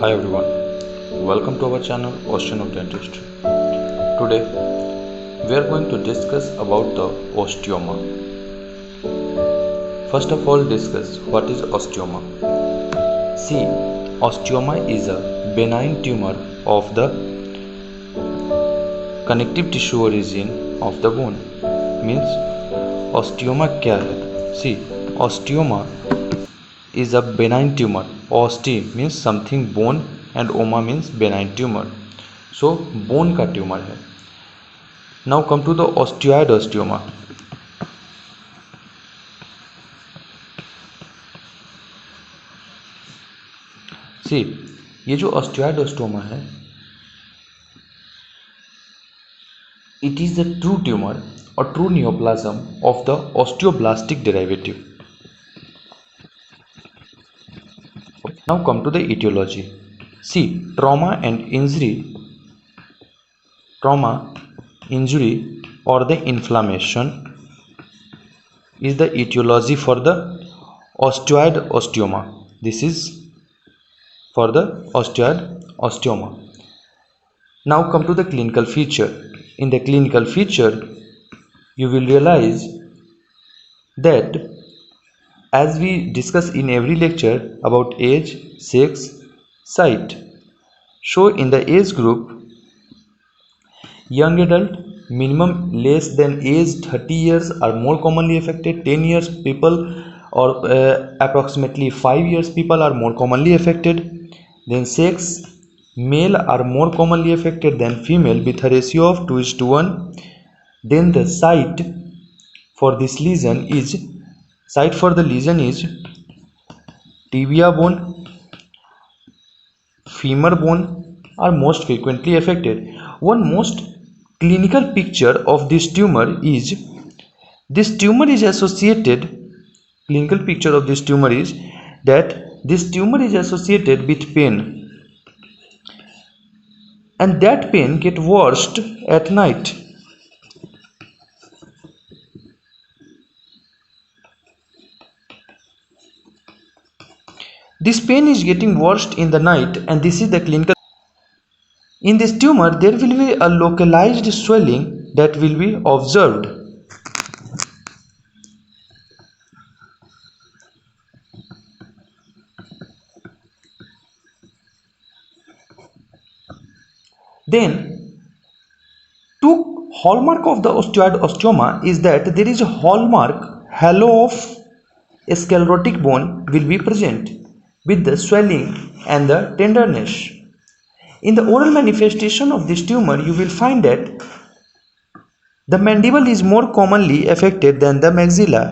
Hi everyone, welcome to our channel Ocean of Dentistry. Today we are going to discuss about the osteoma. First of all, discuss what is osteoma. See, osteoma is a benign tumor of the connective tissue origin of the bone. Means osteoma क्या है? See, osteoma is a benign tumor. Oste means something bone and oma means benign tumor. So bone का tumor है. Now come to the osteoid osteoma. See, ये जो osteoid osteoma है, it is a true tumor or true neoplasm of the osteoblastic derivative. Now come to the etiology. See, trauma, injury or the inflammation is the etiology for the osteoid osteoma. This is for the osteoid osteoma. Now come to the clinical feature. In the clinical feature, you will realize that as we discuss in every lecture about age, sex, site. So in the age group, young adult, minimum less than age 30 years are more commonly affected. 10 years people or approximately 5 years people are more commonly affected. Then sex, male are more commonly affected than female with a ratio of 2:1. Then the site for the lesion is tibia bone, femur bone are most frequently affected. One most clinical picture of this tumor is clinical picture of this tumor is that this tumor is associated with pain, and that pain get worse at night. This pain is getting worse in the night, and this is the clinical. In this tumor, there will be a localized swelling that will be observed. Then, two hallmark of the osteoid osteoma is that there is a halo of sclerotic bone will be present with the swelling and the tenderness. In the oral manifestation of this tumor, you will find that the mandible is more commonly affected than the maxilla.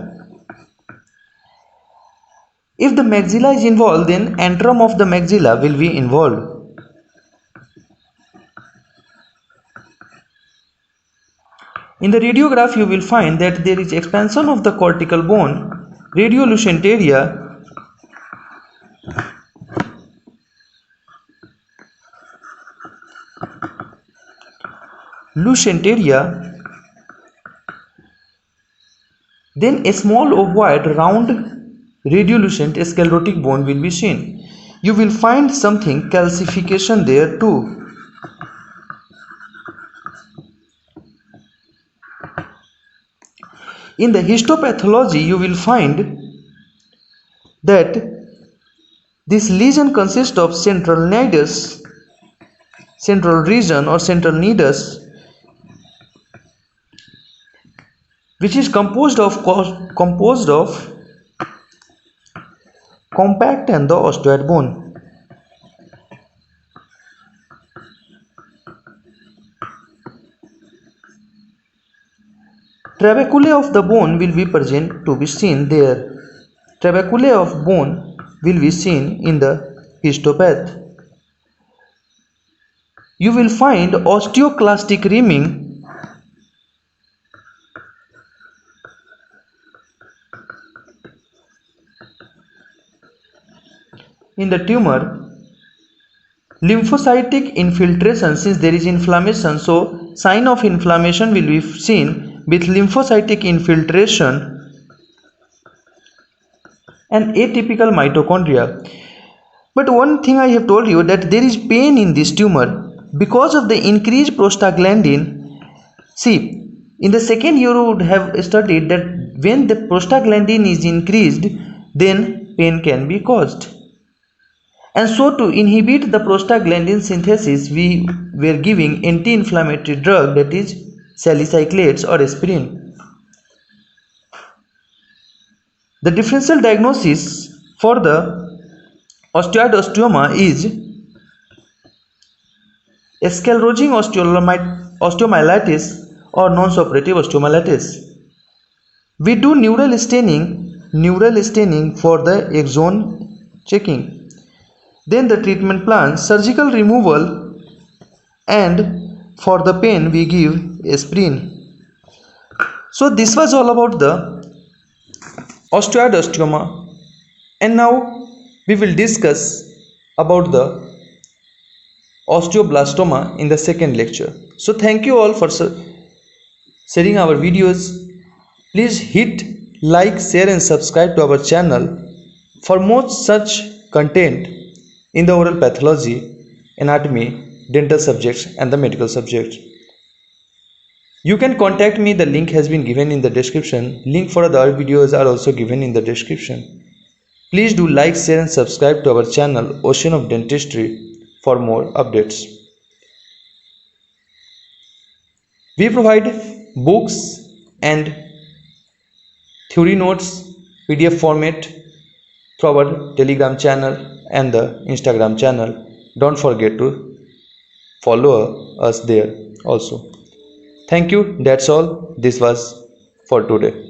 If the maxilla is involved, then antrum of the maxilla will be involved. In the radiograph, you will find that there is expansion of the cortical bone, radiolucent area, then a small ovoid round radiolucent sclerotic bone will be seen. You will find something calcification there too. In the histopathology, you will find that this lesion consists of central region or central nidus, which is composed of compact and the osteoid bone. Trabeculae of the bone will be present to be seen there. Trabeculae of bone will be seen in the histopath. You will find osteoclastic rimming in the tumor. Lymphocytic infiltration, since there is inflammation, so sign of inflammation will be seen with lymphocytic infiltration and atypical mitochondria. But one thing I have told you, that there is pain in this tumor because of the increased prostaglandin. See, in the second you would have studied that when the prostaglandin is increased, then pain can be caused. And so to inhibit the prostaglandin synthesis, we were giving anti-inflammatory drug, that is salicylates or aspirin. The differential diagnosis for the osteoid osteoma is sclerosing osteomyelitis or non-suppurative osteomyelitis. We do neural staining for the axon checking. Then the treatment plan, surgical removal, and for the pain we give aspirin. So this was all about the osteoid osteoma, and now we will discuss about the osteoblastoma in the second lecture. So thank you all for sharing our videos. Please hit like, share and subscribe to our channel for more such content in the oral pathology, anatomy, dental subjects and the medical subjects. You can contact me, the link has been given in the description. Link for other videos are also given in the description. Please do like, share and subscribe to our channel Ocean of Dentistry for more updates. We provide books and theory notes PDF format through our Telegram channel and the Instagram channel. Don't forget to follow us there also. Thank you. That's all. This was for today.